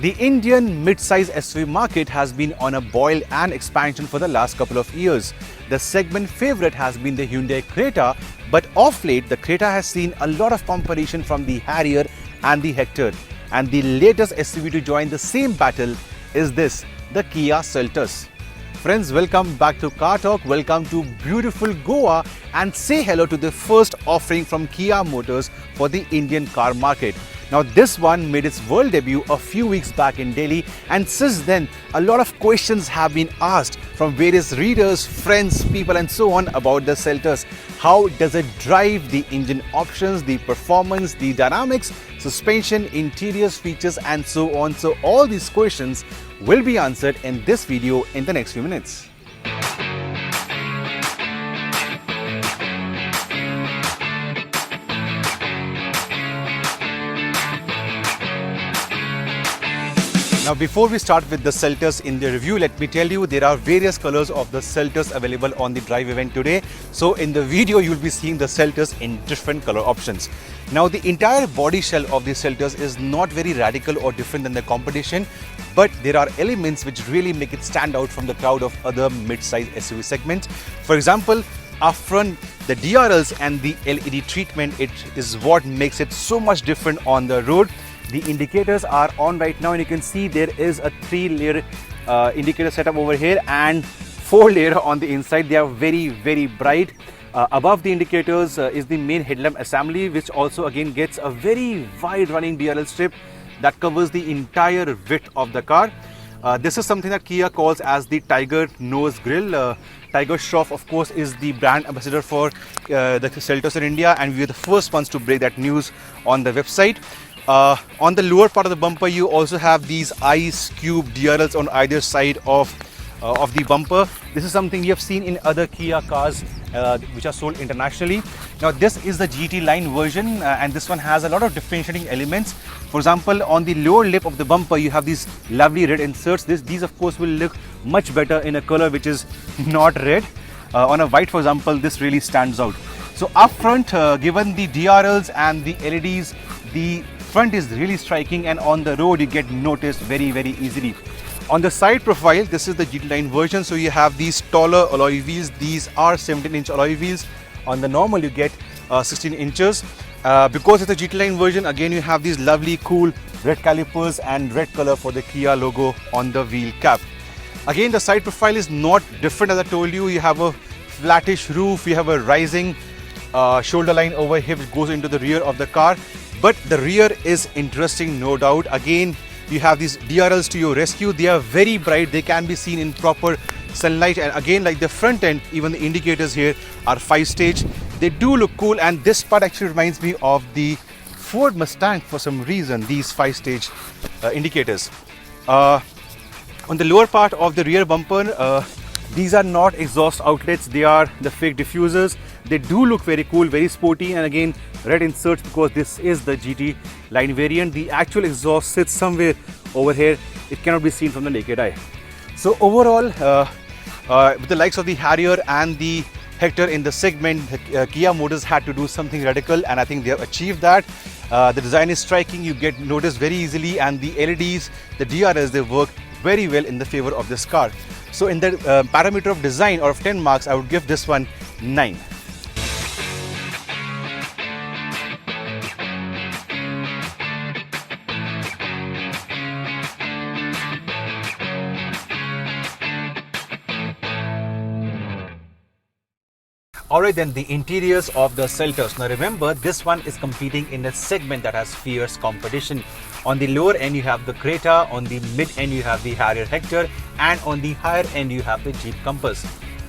The Indian mid-size SUV market has been on a boil and expansion for the last couple of years. The segment favorite has been the Hyundai Creta, but of late the Creta has seen a lot of competition from the Harrier and the Hector. And the latest SUV to join the same battle is this, the Kia Seltos. Friends, welcome back to Car Talk, welcome to beautiful Goa, and say hello to the first offering from Kia Motors for the Indian car market. Now this one made its world debut a few weeks back in Delhi, and since then a lot of questions have been asked from various readers, friends, people and so on about the Seltos. How does it drive, the engine options, the performance, the dynamics, suspension, interiors, features and so on. So all these questions will be answered in this video in the next few minutes. Now before we start with the Seltos in the review, let me tell you there are various colors of the Seltos available on the drive event today. So in the video you will be seeing the Seltos in different color options. Now the entire body shell of the Seltos is not very radical or different than the competition, but there are elements which really make it stand out from the crowd of other mid-size SUV segments. For example, up front, the DRLs and the LED treatment, it is what makes it so much different on the road. The indicators are on right now, and you can see there is a 3-layer indicator setup over here and 4-layer on the inside. They are very bright. Above the indicators is the main headlamp assembly, which also again gets a very wide running DRL strip that covers the entire width of the car. This is something that Kia calls as the Tiger Nose Grille. Tiger Shroff, of course, is the brand ambassador for the Seltos in India, and we are the first ones to break that news on the website. On the lower part of the bumper, you also have these ice cube DRLs on either side of the bumper. This is something we have seen in other Kia cars which are sold internationally. Now this is the GT line version, and this one has a lot of differentiating elements. For example, on the lower lip of the bumper, you have these lovely red inserts. These of course will look much better in a color which is not red. On a white, for example, this really stands out. So up front, given the DRLs and the LEDs, the front is really striking, and on the road you get noticed very easily. On the side profile, this is the GT line version, so you have these taller alloy wheels. These are 17-inch alloy wheels. On the normal you get 16 inches. Because it's a GT line version, again you have these lovely cool red calipers and red color for the Kia logo on the wheel cap. Again, the side profile is not different. As I told you, you have a flattish roof, you have a rising shoulder line over here which goes into the rear of the car. But the rear is interesting, no doubt. Again, you have these DRLs to your rescue. They are very bright. They can be seen in proper sunlight. And again, like the front end, even the indicators here are 5-stage. They do look cool. And this part actually reminds me of the Ford Mustang for some reason, these 5-stage indicators. On the lower part of the rear bumper, these are not exhaust outlets. They are the fake diffusers. They do look very cool, very sporty, and again red inserts because this is the GT line variant. The actual exhaust sits somewhere over here. It cannot be seen from the naked eye. So overall, with the likes of the Harrier and the Hector in the segment, Kia Motors had to do something radical, and I think they have achieved that. The design is striking. You get noticed very easily, and the LEDs, the DRLs, they work very well in the favor of this car. So in the parameter of design, out of 10 marks, I would give this one 9. Alright then, the interiors of the Seltos. Now remember, this one is competing in a segment that has fierce competition. On the lower end you have the Creta, on the mid end you have the Harrier Hector, and on the higher end you have the Jeep Compass.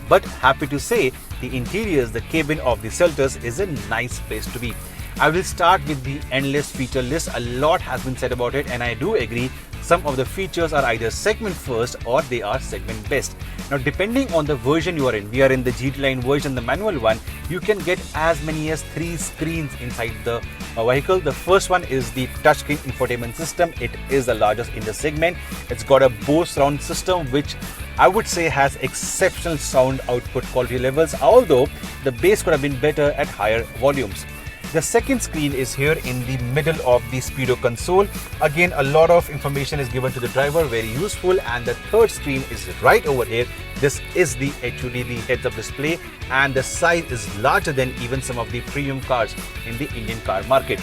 But happy to say, the interiors, the cabin of the Seltos is a nice place to be. I will start with the endless feature list. A lot has been said about it, and I do agree. Some of the features are either segment first or they are segment best. Now depending on the version you are in, we are in the GT line version, the manual one, you can get as many as 3 screens inside the vehicle. The first one is the touchscreen infotainment system. It is the largest in the segment. It's got a Bose surround system which I would say has exceptional sound output quality levels, although the bass could have been better at higher volumes. The second screen is here in the middle of the speedo console. Again, a lot of information is given to the driver, very useful. And the third screen is right over here. This is the HUD, the heads-up display, and the size is larger than even some of the premium cars in the Indian car market.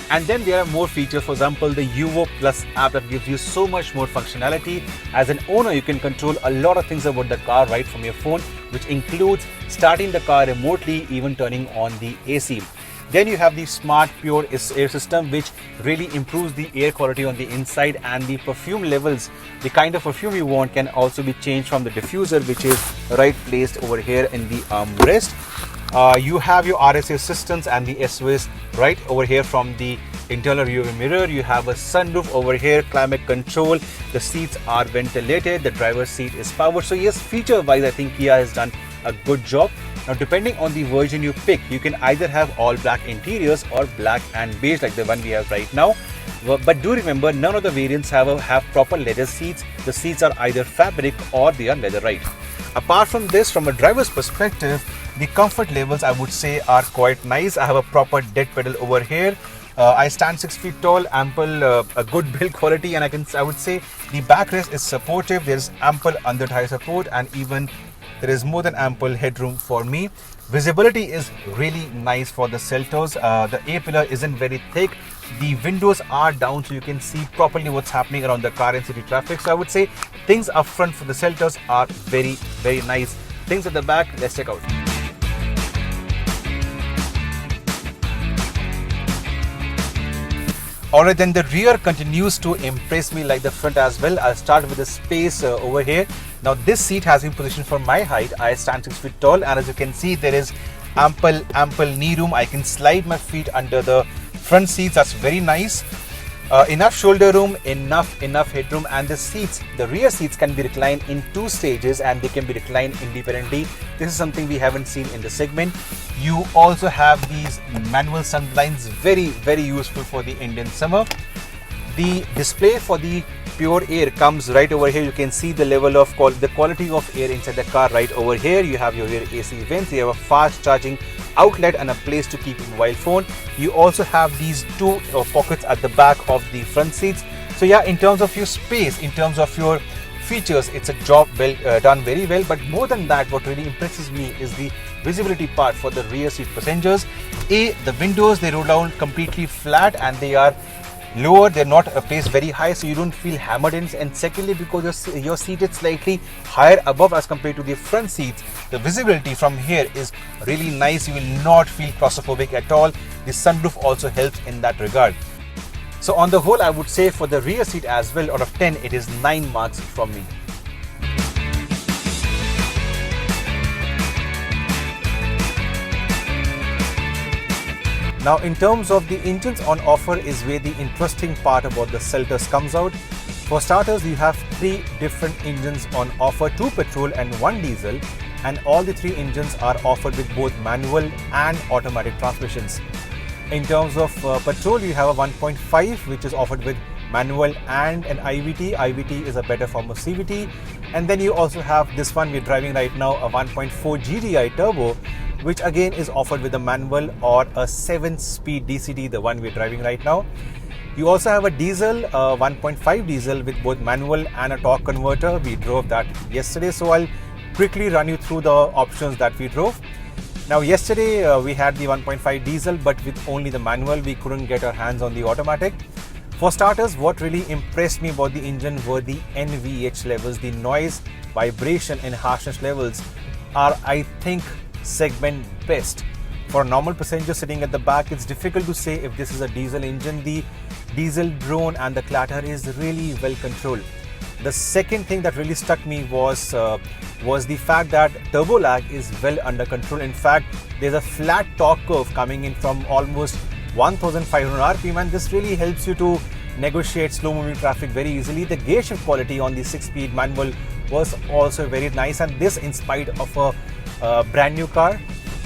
And then there are more features. For example, the UO Plus app that gives you so much more functionality. As an owner, you can control a lot of things about the car right from your phone, which includes starting the car remotely, even turning on the AC. Then you have the smart pure air system, which really improves the air quality on the inside, and the perfume levels, the kind of perfume you want, can also be changed from the diffuser, which is right placed over here in the armrest. You have your RSA assistance and the SOS right over here from the internal rear mirror. You have a sunroof over here, climate control. The seats are ventilated. The driver's seat is powered. So yes, feature wise, I think Kia has done a good job. Now, depending on the version you pick, you can either have all black interiors or black and beige like the one we have right now. But do remember, none of the variants have proper leather seats. The seats are either fabric or they are leatherite. Apart from this, from a driver's perspective, the comfort levels, I would say, are quite nice. I have a proper dead pedal over here. I stand 6 feet tall, ample, a good build quality, and I would say the backrest is supportive. There is ample under tire support, and even there is more than ample headroom for me. Visibility is really nice for the Seltos. The A-pillar isn't very thick. The windows are down, so you can see properly what's happening around the car and city traffic. So I would say things up front for the Seltos are very, very nice. Things at the back, let's check out. Alright, then the rear continues to impress me like the front as well. I'll start with the space over here. Now this seat has been positioned for my height. I stand 6 feet tall, and as you can see, there is ample knee room. I can slide my feet under the front seats. That's very nice. Enough shoulder room, enough headroom, and the rear seats can be reclined in 2 stages, and they can be reclined independently. This is something we haven't seen in the segment. You also have these manual sun blinds, very, very useful for the Indian summer. The display for the pure air comes right over here. You can see the level of the quality of air inside the car right over here. You have your rear AC vents. You have a fast charging outlet and a place to keep your mobile phone. You also have these 2 pockets at the back of the front seats. So yeah, in terms of your space, in terms of your features, it's a job done very well. But more than that, what really impresses me is the visibility part for the rear seat passengers. The windows, they roll down completely flat, and they are lower. They're not placed very high, so you don't feel hammered in. And secondly, because you're seated slightly higher above as compared to the front seats, the visibility from here is really nice. You will not feel claustrophobic at all. The sunroof also helps in that regard. So on the whole, I would say for the rear seat as well, out of 10, it is 9 marks from me. Now, in terms of the engines on offer is where the interesting part about the Seltos comes out. For starters, you have 3 different engines on offer, 2 petrol and 1 diesel, and all the 3 engines are offered with both manual and automatic transmissions. In terms of petrol, you have a 1.5 which is offered with manual and an IVT. IVT is a better form of CVT. And then you also have this one we're driving right now, a 1.4 GDI turbo, which again is offered with a manual or a 7-speed DCT, the one we're driving right now. You also have a diesel, 1.5 diesel with both manual and a torque converter. We drove that yesterday, so I'll quickly run you through the options that we drove. Now yesterday we had the 1.5 diesel, but with only the manual. We couldn't get our hands on the automatic. For starters, what really impressed me about the engine were the NVH levels. The noise, vibration and harshness levels are, I think, segment best. For a normal passenger sitting at the back, it's difficult to say if this is a diesel engine. The diesel drone and the clatter is really well controlled. The second thing that really struck me was the fact that turbo lag is well under control. In fact, there's a flat torque curve coming in from almost 1500 RPM, and this really helps you to negotiate slow moving traffic very easily. The gear shift quality on the 6-speed manual was also very nice, and this in spite of a brand new car.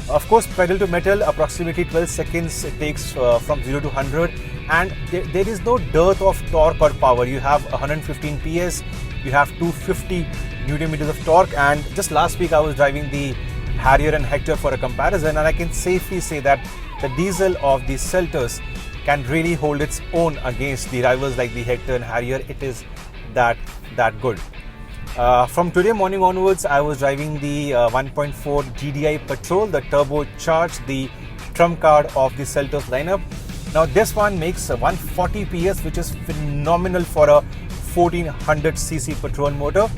Of course, pedal to metal, approximately 12 seconds it takes from 0 to 100, and there is no dearth of torque or power. You have 115 PS, you have 250 Newton meters of torque, and just last week I was driving the Harrier and Hector for a comparison, and I can safely say that the diesel of the Seltos can really hold its own against the rivals like the Hector and Harrier. It is that good. From today morning onwards, I was driving the 1.4 GDI petrol, the turbocharged, the trump card of the Seltos lineup. Now this one makes 140 PS, which is phenomenal for a 1400cc petrol motor.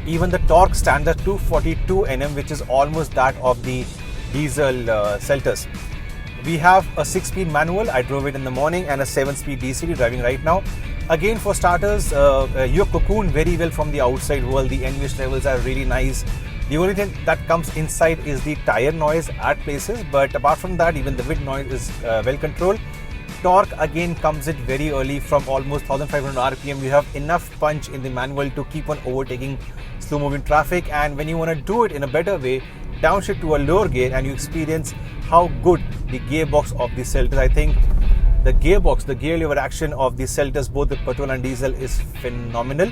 Even the torque stands at 242 Nm, which is almost that of the diesel Seltos. We have a 6-speed manual. I drove it in the morning, and a 7-speed DCT driving right now. Again, for starters, you're cocooned very well from the outside world. The NVH levels are really nice. The only thing that comes inside is the tire noise at places, but apart from that, even the wind noise is well controlled. Torque again comes in very early from almost 1500 RPM. You have enough punch in the manual to keep on overtaking slow moving traffic, and when you want to do it in a better way, downshift to a lower gear and you experience how good the gearbox of the Seltos. I think the gearbox, the gear lever action of the Seltos, both the petrol and diesel, is phenomenal.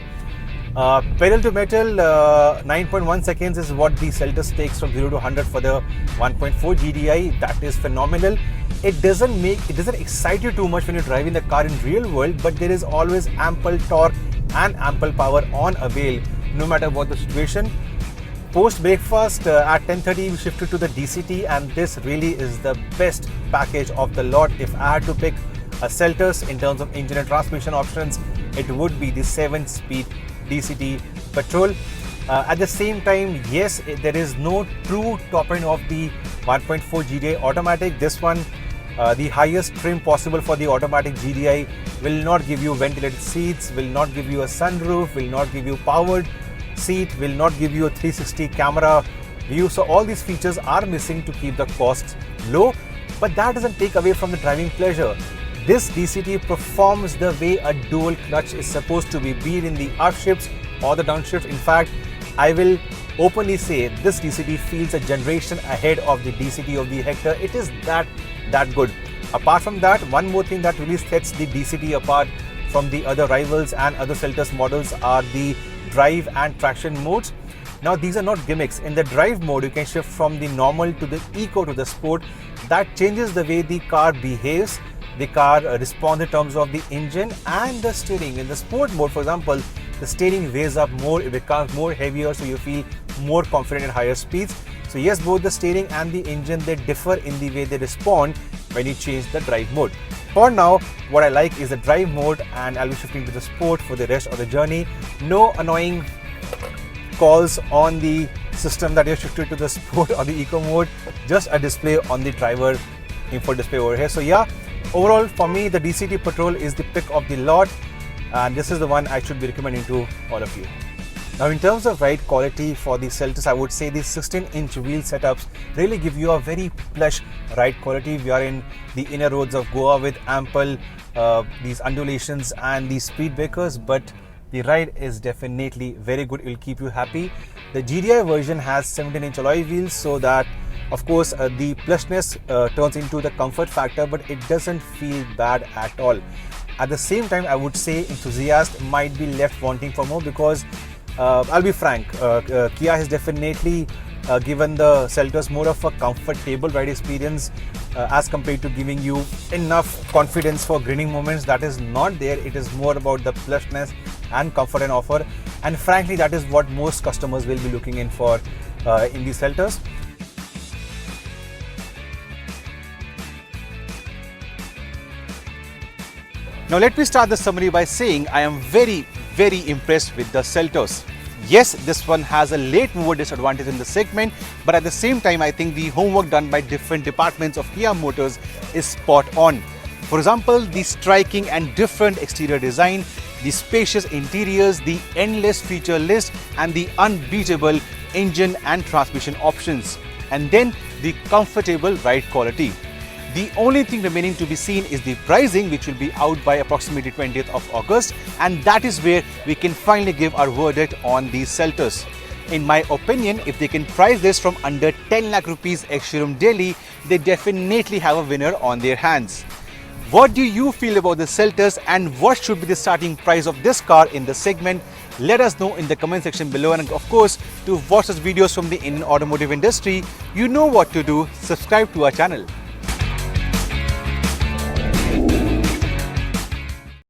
Pedal to metal, 9.1 seconds is what the Seltos takes from 0 to 100 for the 1.4 GDI. That is phenomenal. It doesn't excite you too much when you're driving the car in real world, but there is always ample torque and ample power on avail, no matter what the situation. Post breakfast at 10:30 we shifted to the DCT, and this really is the best package of the lot. If I had to pick a Seltos in terms of engine and transmission options, it would be the 7-speed DCT petrol. At the same time, yes, there is no true top end of the 1.4 GDI automatic. This one, the highest trim possible for the automatic GDI, will not give you ventilated seats, will not give you a sunroof, will not give you powered seat, will not give you a 360 camera view. So all these features are missing to keep the costs low, but that doesn't take away from the driving pleasure. This DCT performs the way a dual clutch is supposed to be it in the upshifts or the downshift. In fact, I will openly say this DCT feels a generation ahead of the DCT of the Hector. It is that good. Apart from that, one more thing that really sets the DCT apart from the other rivals and other Seltos models are the drive and traction modes. Now these are not gimmicks. In the drive mode, you can shift from the normal to the eco to the sport. That changes the way the car behaves. The car responds in terms of the engine and the steering. In the sport mode, for example, the steering weighs up more, it becomes more heavier, so you feel more confident at higher speeds. So yes, both the steering and the engine, they differ in the way they respond when you change the drive mode. For now, what I like is the drive mode, and I'll be shifting to the sport for the rest of the journey. No annoying calls on the system that you're shifted to the sport or the eco mode, just a display on the driver info display over here. So yeah, overall for me, the DCT Petrol is the pick of the lot, and this is the one I should be recommending to all of you. Now in terms of ride quality for the Seltos, I would say the 16-inch wheel setups really give you a very plush ride quality. We are in the inner roads of Goa with ample these undulations and these speed breakers, but the ride is definitely very good. It will keep you happy. The GDI version has 17-inch alloy wheels, so that of course the plushness turns into the comfort factor, but it doesn't feel bad at all. At the same time, I would say enthusiasts might be left wanting for more, because I'll be frank, Kia has definitely given the Seltos more of a comfortable ride experience as compared to giving you enough confidence for grinning moments. That is not there. It is more about the plushness and comfort and offer, and frankly that is what most customers will be looking in for in the Seltos. Now let me start the summary by saying I am very impressed with the Seltos. Yes, this one has a late mover disadvantage in the segment, but at the same time I think the homework done by different departments of Kia Motors is spot on. For example, the striking and different exterior design, the spacious interiors, the endless feature list, and the unbeatable engine and transmission options, and then the comfortable ride quality. The only thing remaining to be seen is the pricing, which will be out by approximately 20th of August, and that is where we can finally give our verdict on the Seltos. In my opinion, if they can price this from under 10 lakh rupees ex-showroom Delhi, they definitely have a winner on their hands. What do you feel about the Seltos, and what should be the starting price of this car in the segment? Let us know in the comment section below, and of course, to watch such videos from the Indian automotive industry, you know what to do. Subscribe to our channel.